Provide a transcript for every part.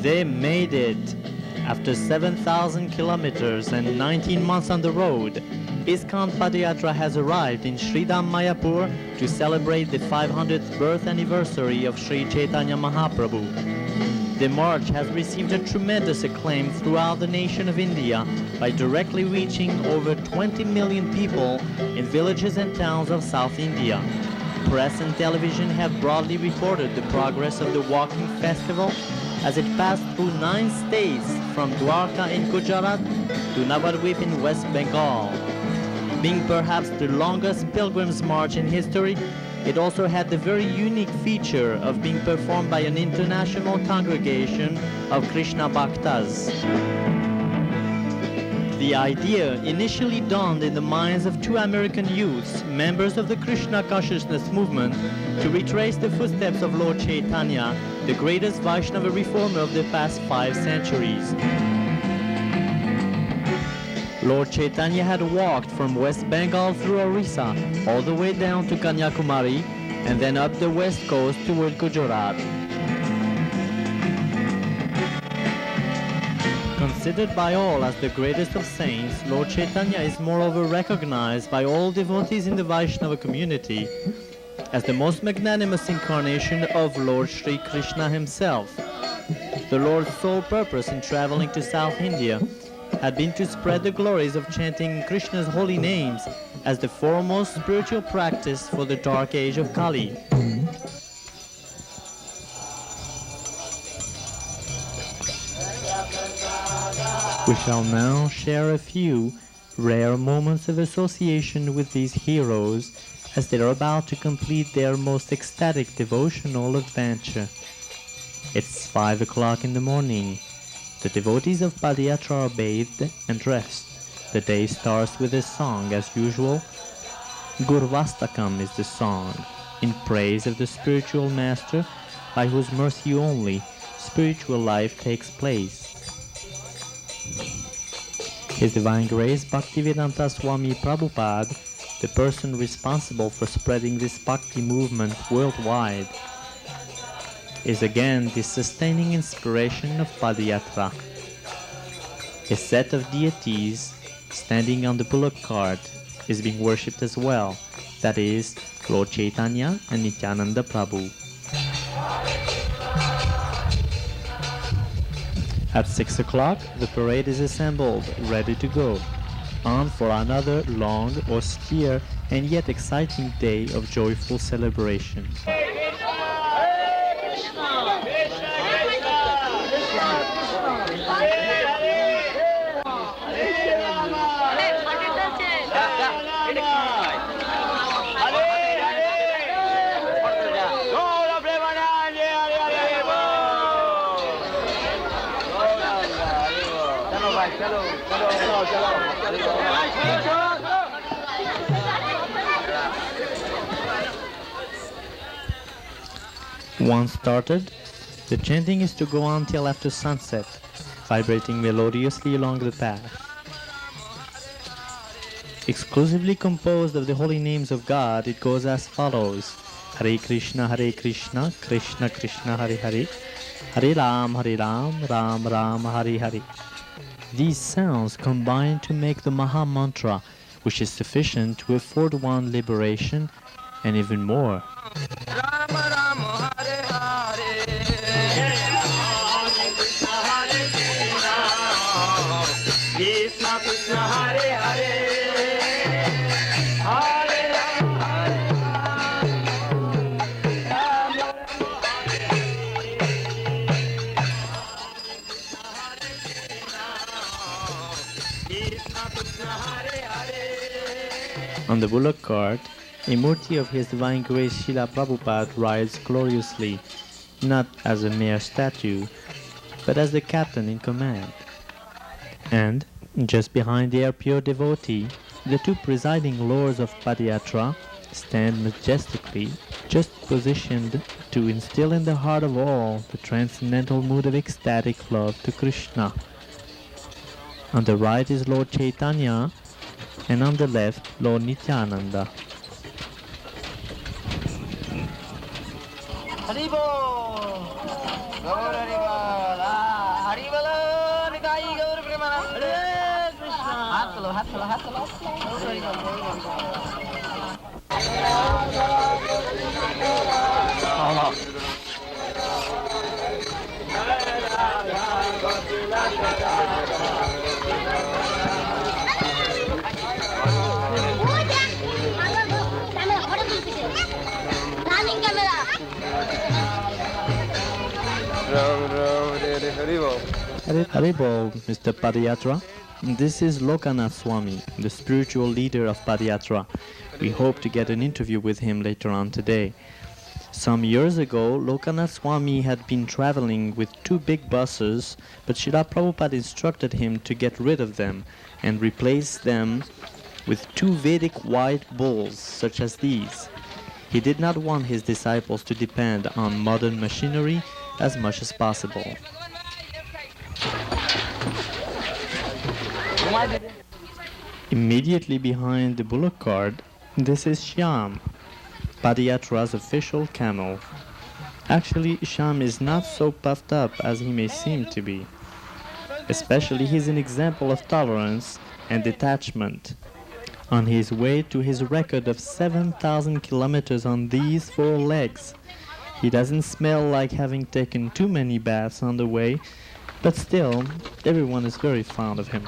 They made it! After 7,000 kilometers and 19 months on the road, ISKCON Padayatra has arrived in Sridham Mayapur to celebrate the 500th birth anniversary of Sri Chaitanya Mahaprabhu. The march has received a tremendous acclaim throughout the nation of India by directly reaching over 20 million people in villages and towns of South India. Press and television have broadly reported the progress of the walking festival as it passed through 9 states from Dwarka in Gujarat to Navadvip in West Bengal. Being perhaps the longest pilgrim's march in history, it also had the very unique feature of being performed by an international congregation of Krishna Bhaktas. The idea initially dawned in the minds of 2 American youths, members of the Krishna consciousness movement, to retrace the footsteps of Lord Chaitanya, the greatest Vaishnava reformer of the past 5 centuries. Lord Chaitanya had walked from West Bengal through Orissa all the way down to Kanyakumari and then up the west coast toward Gujarat. Considered by all as the greatest of saints, Lord Chaitanya is moreover recognized by all devotees in the Vaishnava community as the most magnanimous incarnation of Lord Sri Krishna himself. The Lord's sole purpose in traveling to South India had been to spread the glories of chanting Krishna's holy names as the foremost spiritual practice for the dark age of Kali. We shall now share a few rare moments of association with these heroes as they are about to complete their most ecstatic devotional adventure. It's 5 o'clock in the morning. The devotees of Padayatra are bathed and dressed. The day starts with a song as usual. Gurvastakam is the song, in praise of the spiritual master by whose mercy only spiritual life takes place. His Divine Grace Bhaktivedanta Swami Prabhupada, the person responsible for spreading this bhakti movement worldwide, is again the sustaining inspiration of Padayatra. A set of deities standing on the bullock cart is being worshipped as well, that is, Lord Chaitanya and Nityananda Prabhu. At 6 o'clock, the parade is assembled, ready to go, on for another long, austere, and yet exciting day of joyful celebration. Once started, the chanting is to go on till after sunset, vibrating melodiously along the path. Exclusively composed of the holy names of God, it goes as follows: Hare Krishna, Krishna Krishna, Hare Hare, Hare Ram, Ram Ram, Hare Hare. These sounds combine to make the Maha Mantra, which is sufficient to afford one liberation and even more. On the bullock cart, a murti of His Divine Grace Srila Prabhupada rides gloriously, not as a mere statue, but as the captain in command. And, just behind their pure devotee, the 2 presiding lords of Padayatra stand majestically, just positioned to instill in the heart of all the transcendental mood of ecstatic love to Krishna. On the right is Lord Chaitanya, and on the left, Lord Nityananda. Haribol! Haribol, Mr. Padayatra. This is Lokanath Swami, the spiritual leader of Padayatra. We hope to get an interview with him later on today. Some years ago, Lokanath Swami had been traveling with two big buses, but Srila Prabhupada instructed him to get rid of them and replace them with two Vedic white bulls such as these. He did not want his disciples to depend on modern machinery as much as possible. Immediately behind the bullock cart, this is Shyam, Padayatra's official camel. Actually, Shyam is not so puffed up as he may seem to be. Especially, he's an example of tolerance and detachment. On his way to his record of 7,000 kilometers on these four legs, he doesn't smell like having taken too many baths on the way, but still, everyone is very fond of him.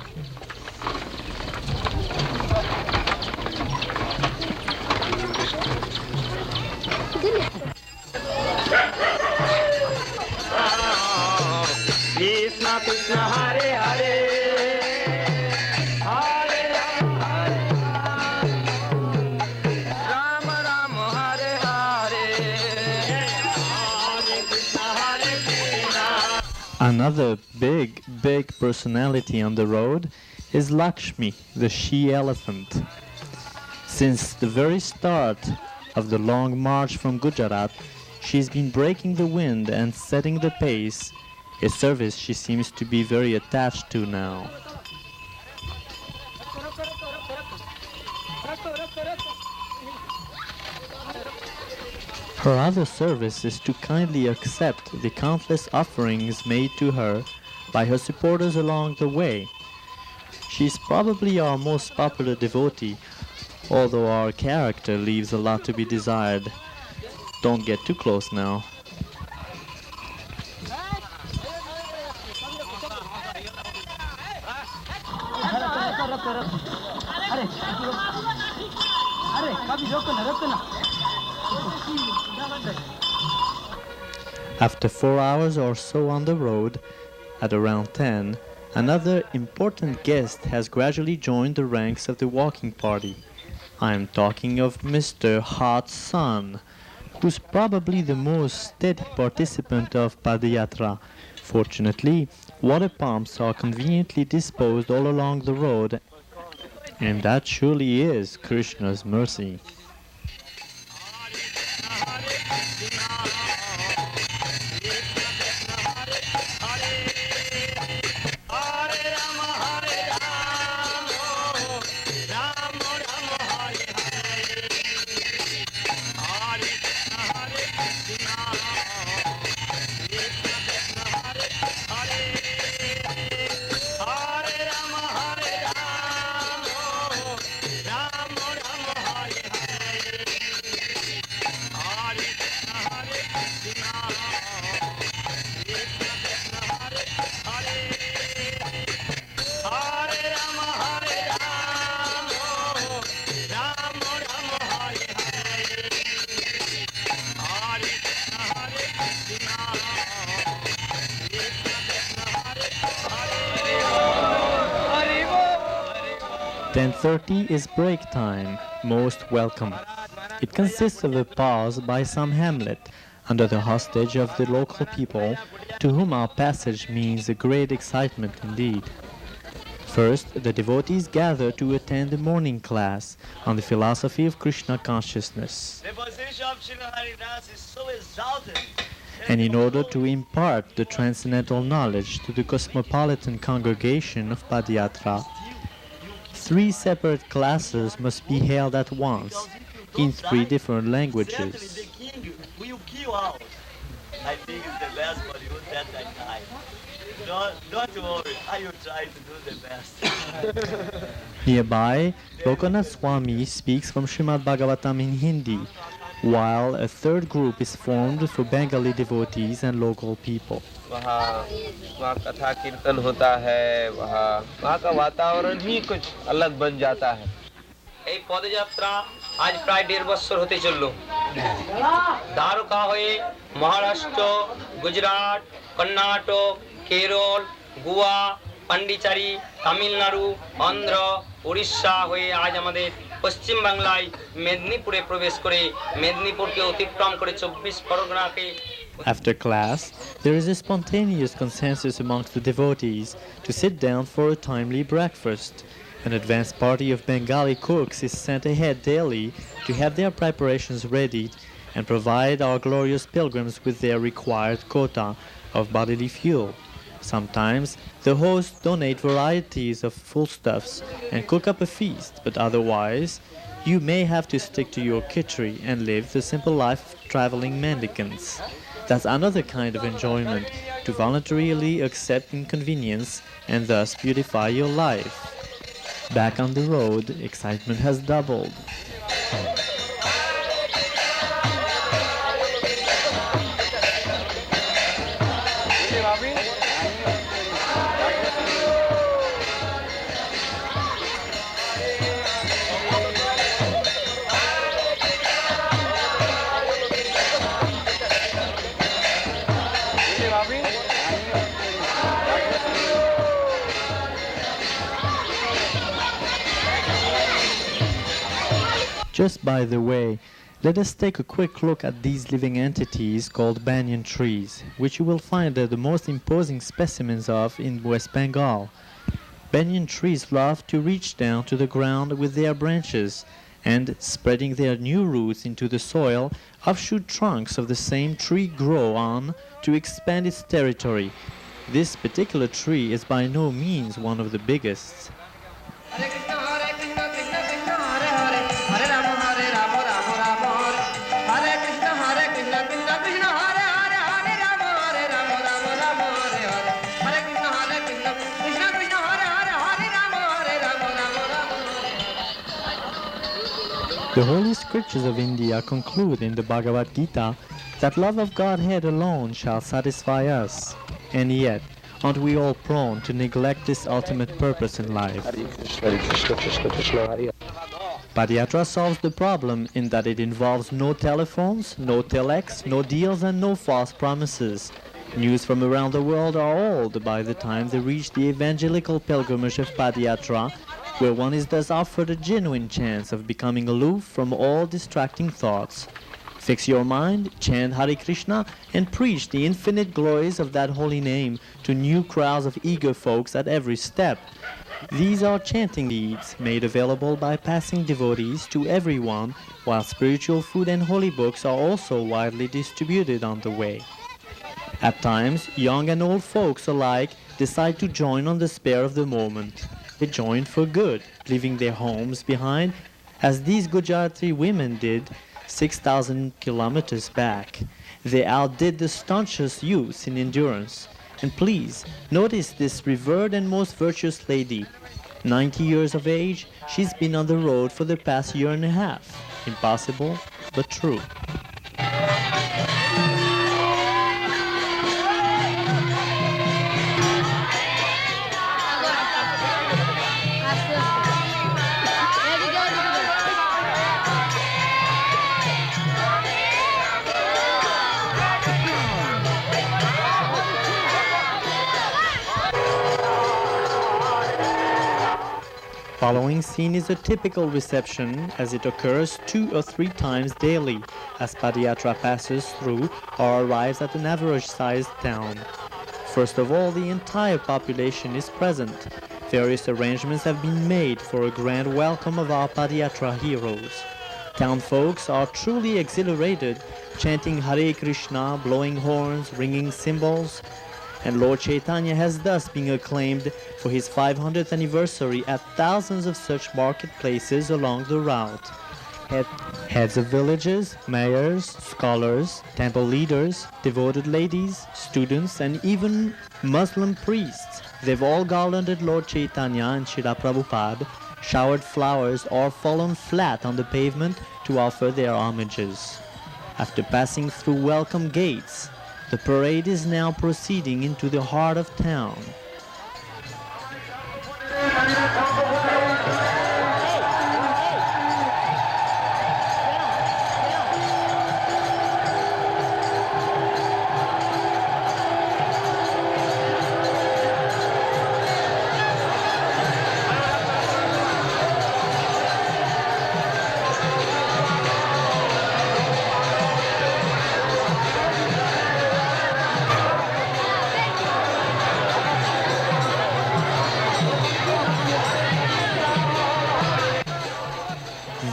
Krishna Krishna Hare Hare Hare Rama Rama Hare Hare Hare Krishna Hare Krishna. Another big personality on the road is Lakshmi, the she-elephant. Since the very start of the long march from Gujarat, she's been breaking the wind and setting the pace, a service she seems to be very attached to now. Her other service is to kindly accept the countless offerings made to her by her supporters along the way. She's probably our most popular devotee, although our character leaves a lot to be desired. Don't get too close now. After 4 hours or so on the road, at around 10, another important guest has gradually joined the ranks of the walking party. I am talking of Mr. Hot Sun, who's probably the most steady participant of Padayatra. Fortunately, water pumps are conveniently disposed all along the road, and that surely is Krishna's mercy. "10:30 is break time, most welcome. It consists of a pause by some hamlet, under the hostage of the local people, to whom our passage means a great excitement indeed. First, the devotees gather to attend a morning class on the philosophy of Krishna consciousness. The position of Srila Haridas is so exalted. And in order to impart the transcendental knowledge to the cosmopolitan congregation of Padayatra, 3 separate classes must be held at once, in 3 different languages. Certainly the king will kill out. I think it's the best for you that I die. Don't worry. I will try to do the best. Nearby, Lokanath Swami speaks from Srimad Bhagavatam in Hindi, while a third group is formed for Bengali devotees and local people. वहाँ वहाँ कथा कीर्तन होता है, वहाँ का वातावरण ही कुछ अलग बन जाता है। এই পদযাত্রা আজ প্রায় 1.5 বছর হতে চলল। দ্বারকা হয়ে মহারাষ্ট্র, গুজরাট, কর্ণাটক, কেরল, গোয়া, পান্ডিচারি, তামিলনাড়ু, অন্ধ্র, উড়িষ্যা হয়ে আজ আমাদের পশ্চিম বাংলায় মেদিনীপুরে প্রবেশ করে মেদিনীপুরকে অতিক্রম করে 24 পরগনাকে। After class, there is a spontaneous consensus amongst the devotees to sit down for a timely breakfast. An advance party of Bengali cooks is sent ahead daily to have their preparations ready and provide our glorious pilgrims with their required quota of bodily fuel. Sometimes the hosts donate varieties of foodstuffs and cook up a feast, but otherwise you may have to stick to your kitchery and live the simple life of traveling mendicants. That's another kind of enjoyment, to voluntarily accept inconvenience and thus beautify your life. Back on the road, excitement has doubled. Just by the way, let us take a quick look at these living entities called banyan trees, which you will find are the most imposing specimens of in West Bengal. Banyan trees love to reach down to the ground with their branches and, spreading their new roots into the soil, offshoot trunks of the same tree grow on to expand its territory. This particular tree is by no means one of the biggest. The holy scriptures of India conclude in the Bhagavad Gita that love of Godhead alone shall satisfy us. And yet, aren't we all prone to neglect this ultimate purpose in life? Padayatra solves the problem in that it involves no telephones, no telex, no deals and no false promises. News from around the world are old by the time they reach the evangelical pilgrimage of Padayatra, where one is thus offered a genuine chance of becoming aloof from all distracting thoughts. Fix your mind, chant Hare Krishna, and preach the infinite glories of that holy name to new crowds of eager folks at every step. These are chanting deeds made available by passing devotees to everyone, while spiritual food and holy books are also widely distributed on the way. At times, young and old folks alike decide to join on the spur of the moment. They join for good, leaving their homes behind, as these Gujarati women did 6,000 kilometers back. They outdid the staunchest youths in endurance. And please, notice this revered and most virtuous lady. 90 years of age, she's been on the road for the past year and a half. Impossible, but true. Following scene is a typical reception as it occurs 2 or 3 times daily as Padayatra passes through or arrives at an average-sized town. First of all, the entire population is present. Various arrangements have been made for a grand welcome of our Padayatra heroes. Town folks are truly exhilarated, chanting Hare Krishna, blowing horns, ringing cymbals, and Lord Chaitanya has thus been acclaimed for his 500th anniversary at thousands of such marketplaces along the route. heads of villages, mayors, scholars, temple leaders, devoted ladies, students, and even Muslim priests. They've all garlanded Lord Chaitanya and Srila Prabhupada, showered flowers, or fallen flat on the pavement to offer their homages. After passing through welcome gates, the parade is now proceeding into the heart of town.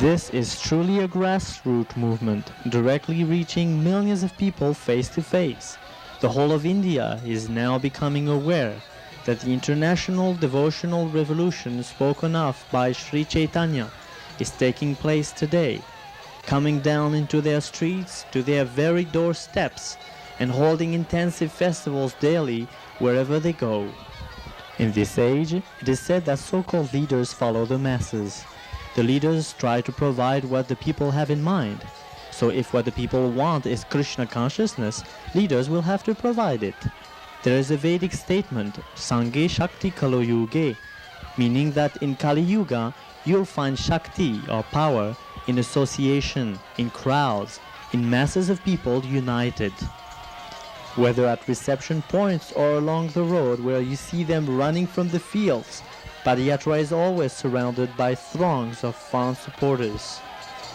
This is truly a grassroots movement, directly reaching millions of people face to face. The whole of India is now becoming aware that the international devotional revolution spoken of by Sri Chaitanya is taking place today, coming down into their streets, to their very doorsteps, and holding intensive festivals daily wherever they go. In this age, it is said that so-called leaders follow the masses. The leaders try to provide what the people have in mind. So if what the people want is Krishna consciousness, leaders will have to provide it. There is a Vedic statement, Sange Shakti Kalo Yuge, meaning that in Kali Yuga, you'll find Shakti or power in association, in crowds, in masses of people united. Whether at reception points or along the road where you see them running from the fields, Padayatra is always surrounded by throngs of fond supporters.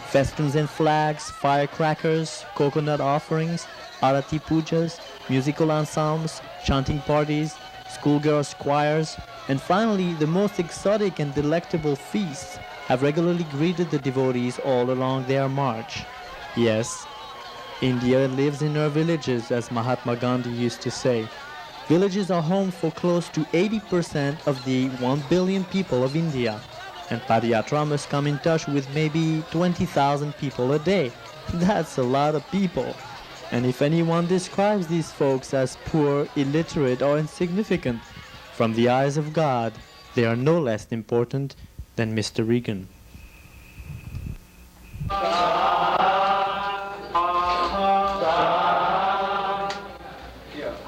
Festoons and flags, firecrackers, coconut offerings, arati pujas, musical ensembles, chanting parties, schoolgirls choirs, and finally the most exotic and delectable feasts have regularly greeted the devotees all along their march. Yes, India lives in her villages, as Mahatma Gandhi used to say. Villages are home for close to 80% of the 1 billion people of India, and Padayatra must come in touch with maybe 20,000 people a day. That's a lot of people. And if anyone describes these folks as poor, illiterate, or insignificant, from the eyes of God, they are no less important than Mr. Regan.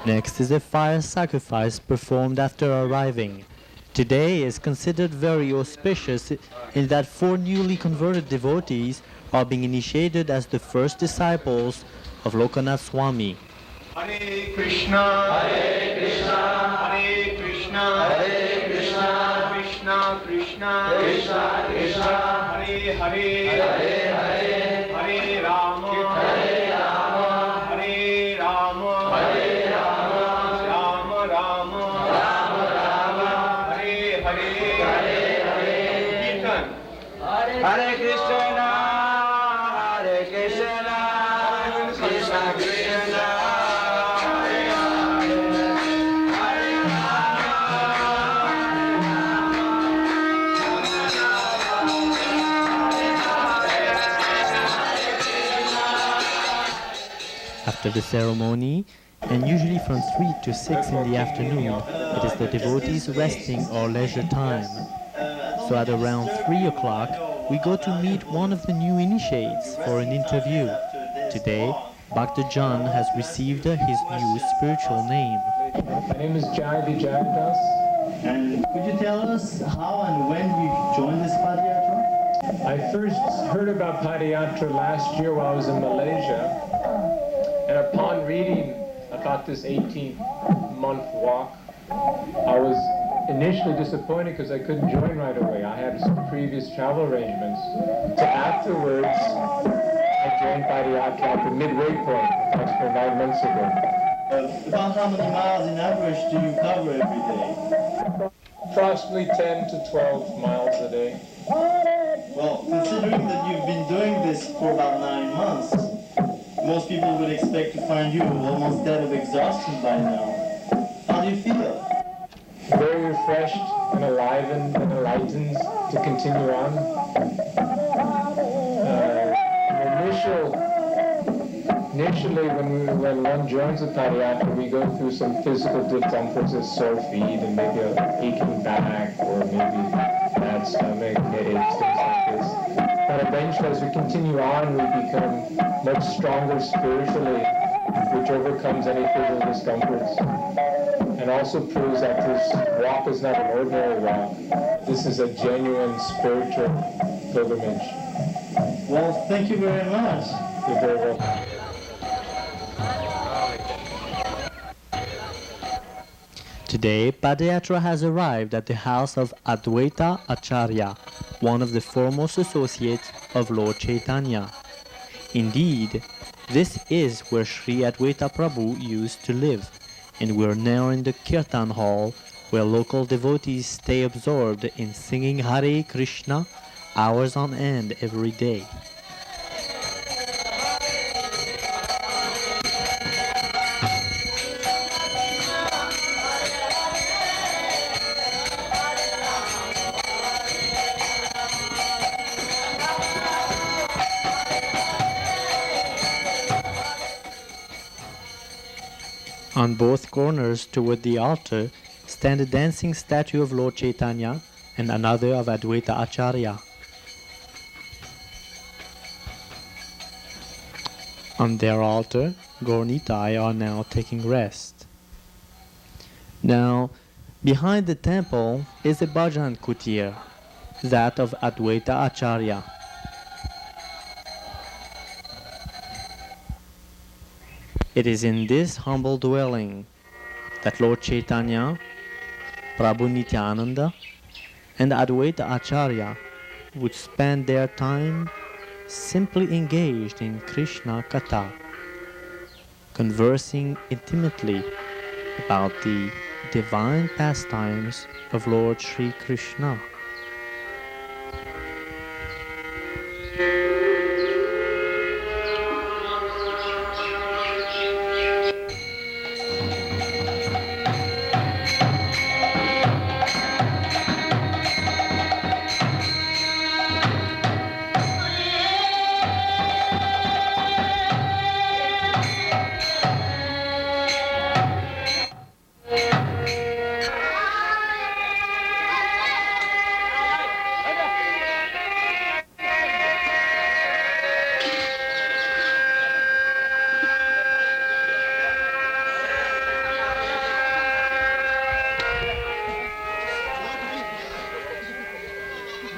Next is a fire sacrifice performed after arriving. Today is considered very auspicious in that 4 newly converted devotees are being initiated as the first disciples of Lokanath Swami. Hare Krishna, Hare Krishna, Hare Krishna, Hare Krishna, Krishna Krishna, Krishna Krishna, Hare Hare, Hare Hare, Hare Rama, Hare Rama, Hare Rama, Hare Rama, Rama Rama, Rama Rama, Hare Hare, Hare Hare. Kirtan. Hare Krishna, Hare Krishna, Krishna Krishna. After the ceremony, and usually from 3 to 6 in the afternoon, it is the devotees' resting or leisure time. So at around 3 o'clock, we go to meet one of the new initiates for an interview. Today, Bhakta John has received his new spiritual name. My name is Jai Vijaydas. And could you tell us how and when you joined this Padayatra? I first heard about Padayatra last year while I was in Malaysia. And upon reading about this 18-month walk, I was initially disappointed because I couldn't join right away. I had some previous travel arrangements. So afterwards, I joined Padayatra at the midway point, approximately 9 months ago. About how many miles in average do you cover every day? Approximately 10 to 12 miles a day. Well, considering that you've been doing this for about 9 months, most people would expect to find you almost dead of exhaustion by now. How do you feel? Very refreshed and enlivened and enlightened to continue on. Initially, when one joins the Padayatra, we go through some physical discomforts as sore feet and maybe an aching back or maybe bad stomach, headaches, things like this. But eventually, as we continue on, we become much stronger spiritually, which overcomes any physical discomforts, and also proves that this walk is not an ordinary walk. This is a genuine spiritual pilgrimage. Well, thank you very much. You're very welcome. Today, Padayatra has arrived at the house of Advaita Acharya, one of the foremost associates of Lord Chaitanya. Indeed, this is where Sri Advaita Prabhu used to live, and we're now in the Kirtan hall, where local devotees stay absorbed in singing Hare Krishna hours on end every day. On both corners toward the altar stand a dancing statue of Lord Chaitanya and another of Advaita Acharya. On their altar, Gaurnitai are now taking rest. Now, behind the temple is a bhajan kutir, that of Advaita Acharya. It is in this humble dwelling that Lord Chaitanya, Prabhu Nityananda, and Advaita Acharya would spend their time simply engaged in Krishna Katha, conversing intimately about the divine pastimes of Lord Sri Krishna.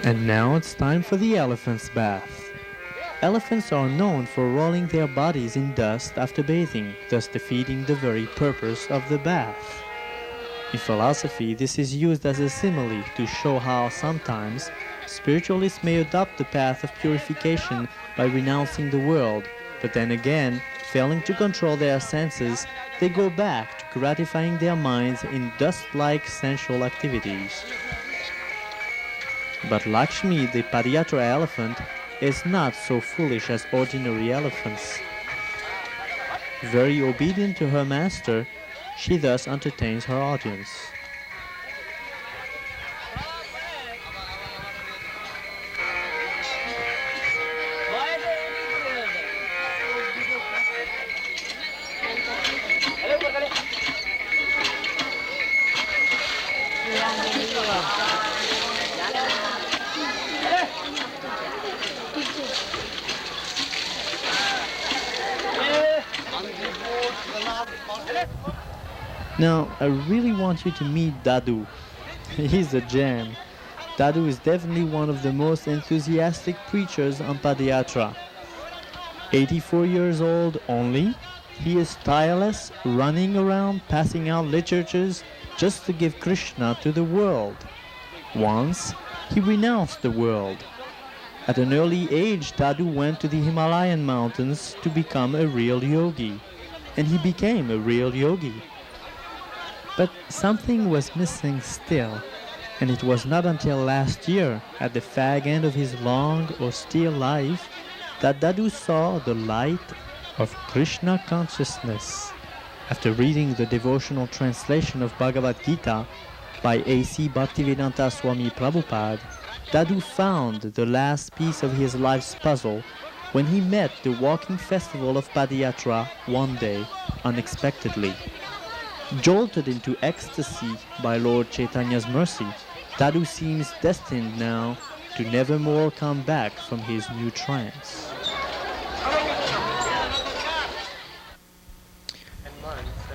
And now it's time for the elephant's bath. Elephants are known for rolling their bodies in dust after bathing, thus defeating the very purpose of the bath. In philosophy, this is used as a simile to show how sometimes spiritualists may adopt the path of purification by renouncing the world, but then again, failing to control their senses, they go back to gratifying their minds in dust-like sensual activities. But Lakshmi, the Padayatra elephant, is not so foolish as ordinary elephants. Very obedient to her master, she thus entertains her audience. Now, I really want you to meet Dadu. He's a gem. Dadu is definitely one of the most enthusiastic preachers on Padayatra. 84 years old only, he is tireless, running around passing out literatures just to give Krishna to the world. Once, he renounced the world. At an early age, Dadu went to the Himalayan mountains to become a real yogi. And he became a real yogi. But something was missing still, and it was not until last year, at the fag end of his long, austere life, that Dadu saw the light of Krishna consciousness. After reading the devotional translation of Bhagavad Gita, by A.C. Bhaktivedanta Swami Prabhupada, Dadu found the last piece of his life's puzzle when he met the walking festival of Padayatra one day, unexpectedly. Jolted into ecstasy by Lord Chaitanya's mercy, Dadu seems destined now to never more come back from his new trance.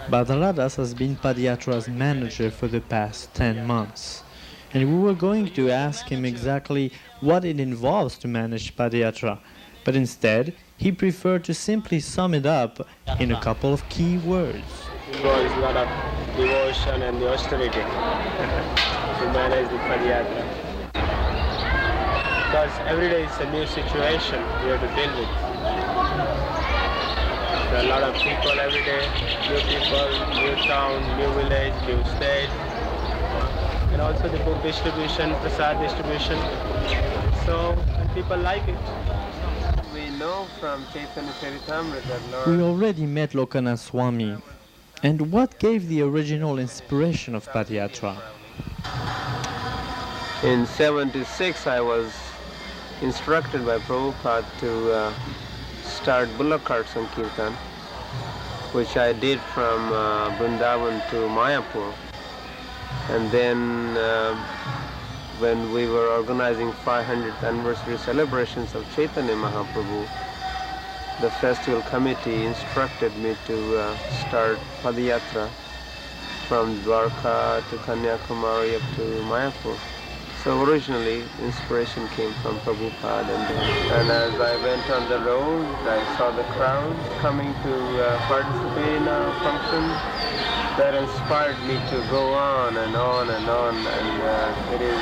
Badaradas has been Padayatra's manager for the past 10 months, and we were going to ask him exactly what it involves to manage Padayatra, but instead he preferred to simply sum it up in a couple of key words. It involves a lot of devotion and the austerity to manage the Padayatra. Because every day is a new situation we have to deal with. There are a lot of people every day, new people, new town, new village, new state. And also the book distribution, prasad distribution. So people like it. We know from Chaitanya Charitamrita that Lord... We already met Lokanath Swami. And what gave the original inspiration of Padayatra? In 76 I was instructed by Prabhupada to start bullock cart Sankirtan, which I did from Vrindavan to Mayapur. And then when we were organizing 500th anniversary celebrations of Chaitanya Mahaprabhu, the festival committee instructed me to start Padayatra from Dwarka to Kanyakumari up to Mayapur. So originally, inspiration came from Prabhupada, and as I went on the road, I saw the crowds coming to participate in our function. That inspired me to go on and on and on, and it is...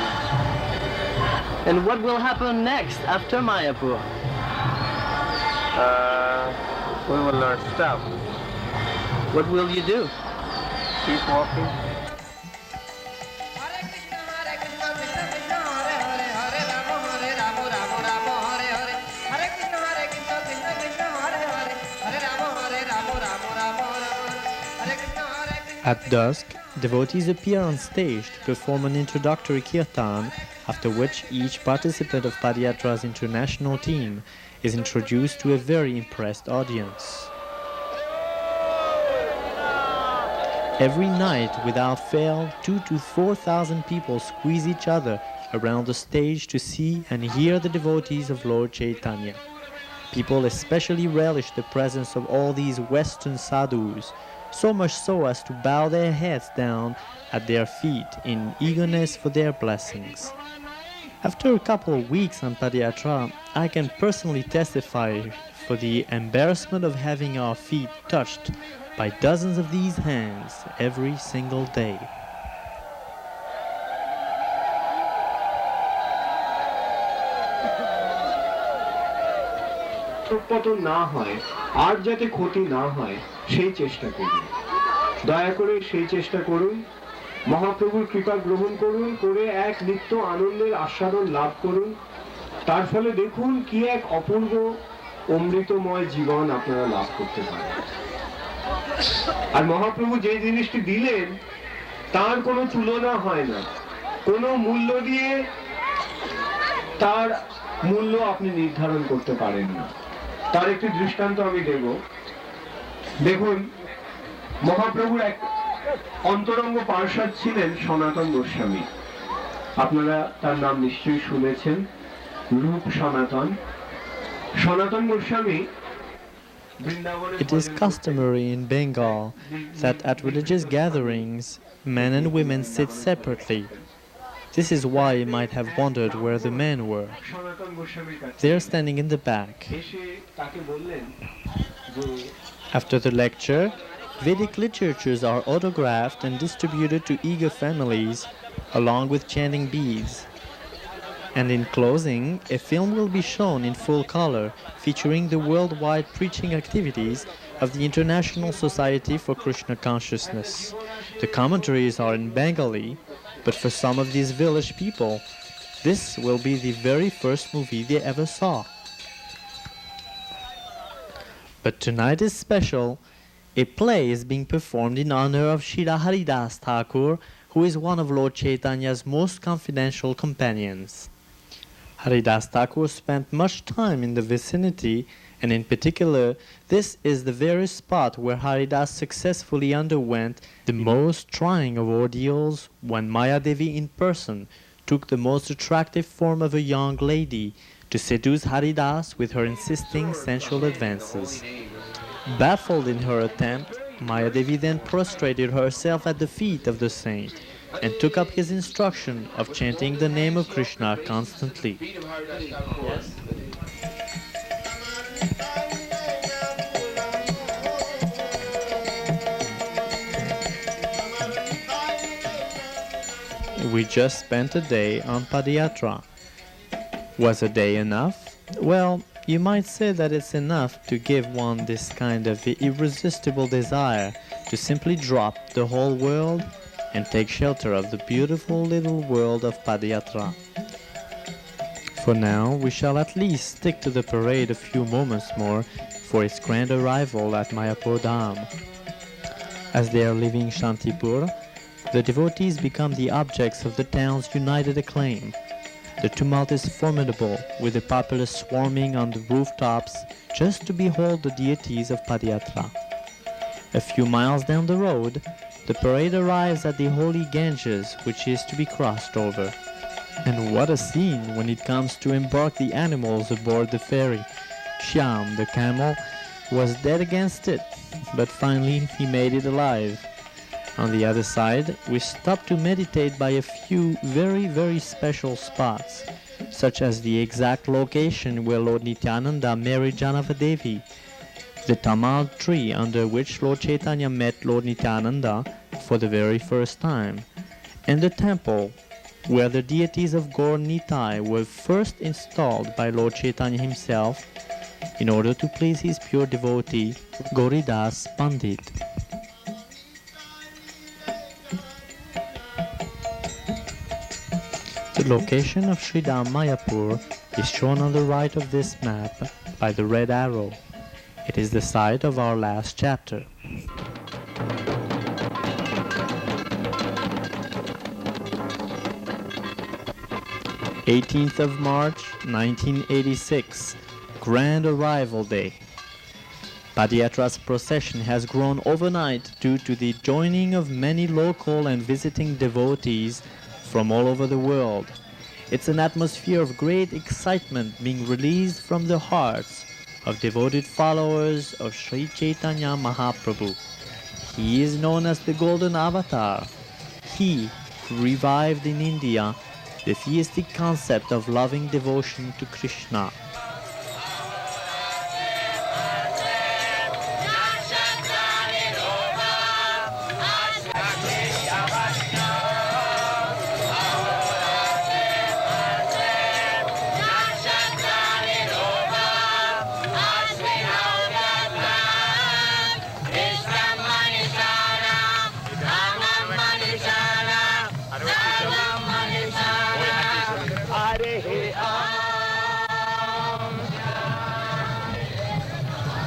And what will happen next after Mayapur? We will not stop. What will you do? Keep walking. At dusk, devotees appear on stage to perform an introductory kirtan, after which each participant of Padayatra's international team is introduced to a very impressed audience. Every night, without fail, 2,000 to 4,000 people squeeze each other around the stage to see and hear the devotees of Lord Chaitanya. People especially relish the presence of all these Western sadhus, so much so as to bow their heads down at their feet in eagerness for their blessings. After a couple of weeks on Padayatra, I can personally testify for the embarrassment of having our feet touched by dozens of these hands every single day. পতন না হয় আর যাতে ক্ষতি না হয় সেই চেষ্টা করুন দয়া করে সেই চেষ্টা করুন মহাপ্রভুর কৃপা গ্রহণ করুন করে এক নিত্য আনন্দের আস্বাদন লাভ করুন তার ফলে দেখুন কি এক অপূর্ব অমৃতময় জীবন আপনারা লাভ করতে পারেন আর মহাপ্রভু যে জিনিসটি দিলেন তার কোনো তুলনা হয় না কোনো মূল্য দিয়ে তার মূল্য আপনি নির্ধারণ করতে পারেন না তার একটি দৃষ্টান্ত আমি দেব দেখুন মহাপ্রভুর এক অন্তরঙ্গ পার্ষদ ছিলেন সনাতন গোস্বামী আপনারা তার নাম নিশ্চয়ই শুনেছেন রূপ সনাতন সনাতন Goswami It is customary in Bengal that at religious gatherings, men and women sit separately. This is why you might have wondered where the men were. They are standing in the back. After the lecture, Vedic literatures are autographed and distributed to eager families, along with chanting beads. And in closing, a film will be shown in full color, featuring the worldwide preaching activities of the International Society for Krishna Consciousness. The commentaries are in Bengali, but for some of these village people, this will be the very first movie they ever saw. But tonight is special. A play is being performed in honor of Srila Haridas Thakur, who is one of Lord Chaitanya's most confidential companions. Haridas Thakur spent much time in the vicinity, and in particular, this is the very spot where Haridas successfully underwent the most trying of ordeals when Mayadevi in person took the most attractive form of a young lady to seduce Haridas with her insisting sensual advances. Baffled in her attempt, Mayadevi then prostrated herself at the feet of the saint and took up his instruction of chanting the name of Krishna constantly. We just spent a day on Padayatra. Was a day enough? Well, you might say that it's enough to give one this kind of irresistible desire to simply drop the whole world and take shelter of the beautiful little world of Padayatra. For now, we shall at least stick to the parade a few moments more for its grand arrival at Mayapur Dham. As they are leaving Shantipur, the devotees become the objects of the town's united acclaim. The tumult is formidable, with the populace swarming on the rooftops just to behold the deities of Padayatra. A few miles down the road, the parade arrives at the holy Ganges, which is to be crossed over. And what a scene when it comes to embark the animals aboard the ferry. Shyam, the camel, was dead against it, but finally he made it alive. On the other side, we stopped to meditate by a few very special spots, such as the exact location where Lord Nityananda married Janavadevi, the tamal tree under which Lord Chaitanya met Lord Nityananda for the very first time, and the temple where the deities of Gaur Nitai were first installed by Lord Chaitanya himself in order to please his pure devotee, Gauridas Pandit. The location of Sridham Mayapur is shown on the right of this map by the red arrow. It is the site of our last chapter. (18th of March, 1986), Grand Arrival Day. Padayatra's procession has grown overnight due to the joining of many local and visiting devotees from all over the world. It's an atmosphere of great excitement being released from the hearts of devoted followers of Sri Chaitanya Mahaprabhu. He is known as the Golden Avatar. He revived in India the theistic concept of loving devotion to Krishna.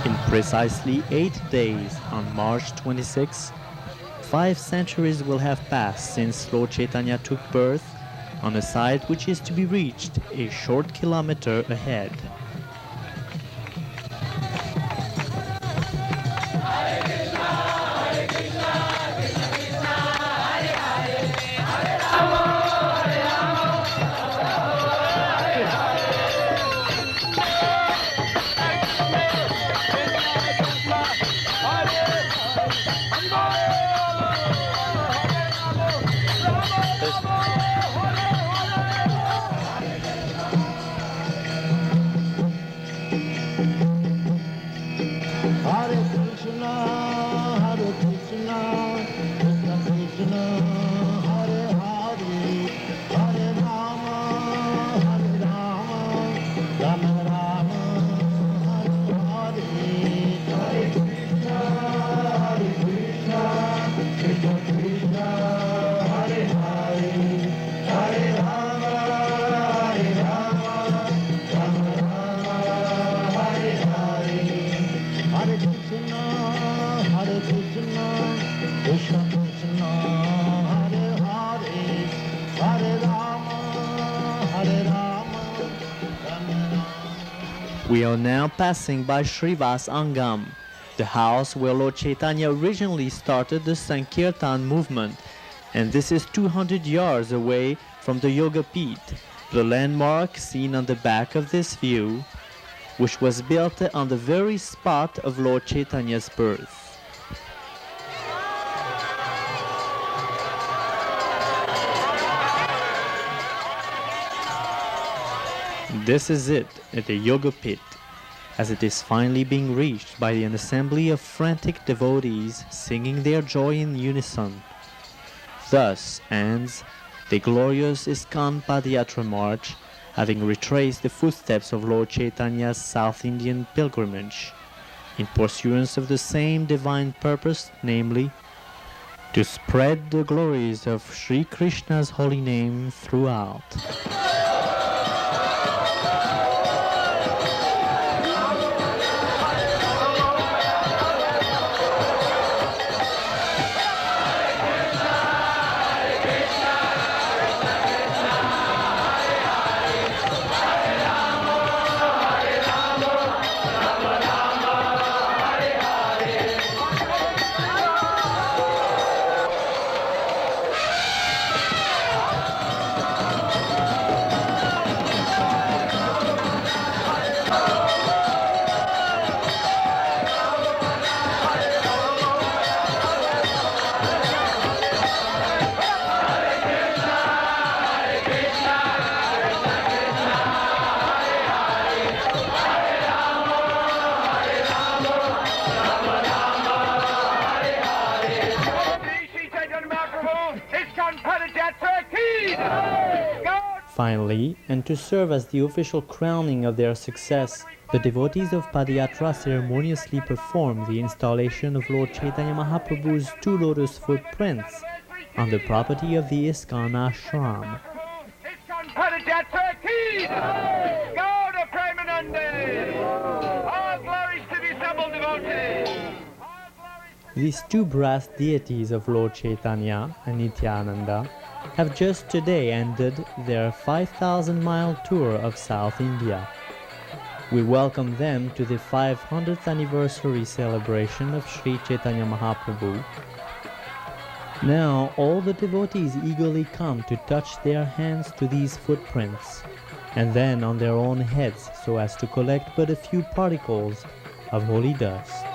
In precisely 8 days, on March 26, 5 centuries will have passed since Lord Chaitanya took birth on a site which is to be reached a short kilometer ahead. We are now passing by Srivas Angam, the house where Lord Chaitanya originally started the Sankirtan movement, and this is 200 yards away from the Yoga Pit, the landmark seen on the back of this view, which was built on the very spot of Lord Chaitanya's birth. This is it, at the Yoga Pit, as it is finally being reached by an assembly of frantic devotees singing their joy in unison. Thus ends the glorious ISKCON Padayatra march, having retraced the footsteps of Lord Chaitanya's South Indian pilgrimage, in pursuance of the same divine purpose, namely, to spread the glories of Sri Krishna's holy name throughout. Finally, and to serve as the official crowning of their success, the devotees of Padayatra ceremoniously perform the installation of Lord Chaitanya Mahaprabhu's 2 lotus footprints on the property of the ISKCON ashram. These 2 brass deities of Lord Chaitanya and Nityananda have just today ended their 5,000-mile tour of South India. We welcome them to the 500th anniversary celebration of Sri Chaitanya Mahaprabhu. Now all the devotees eagerly come to touch their hands to these footprints, and then on their own heads so as to collect but a few particles of holy dust.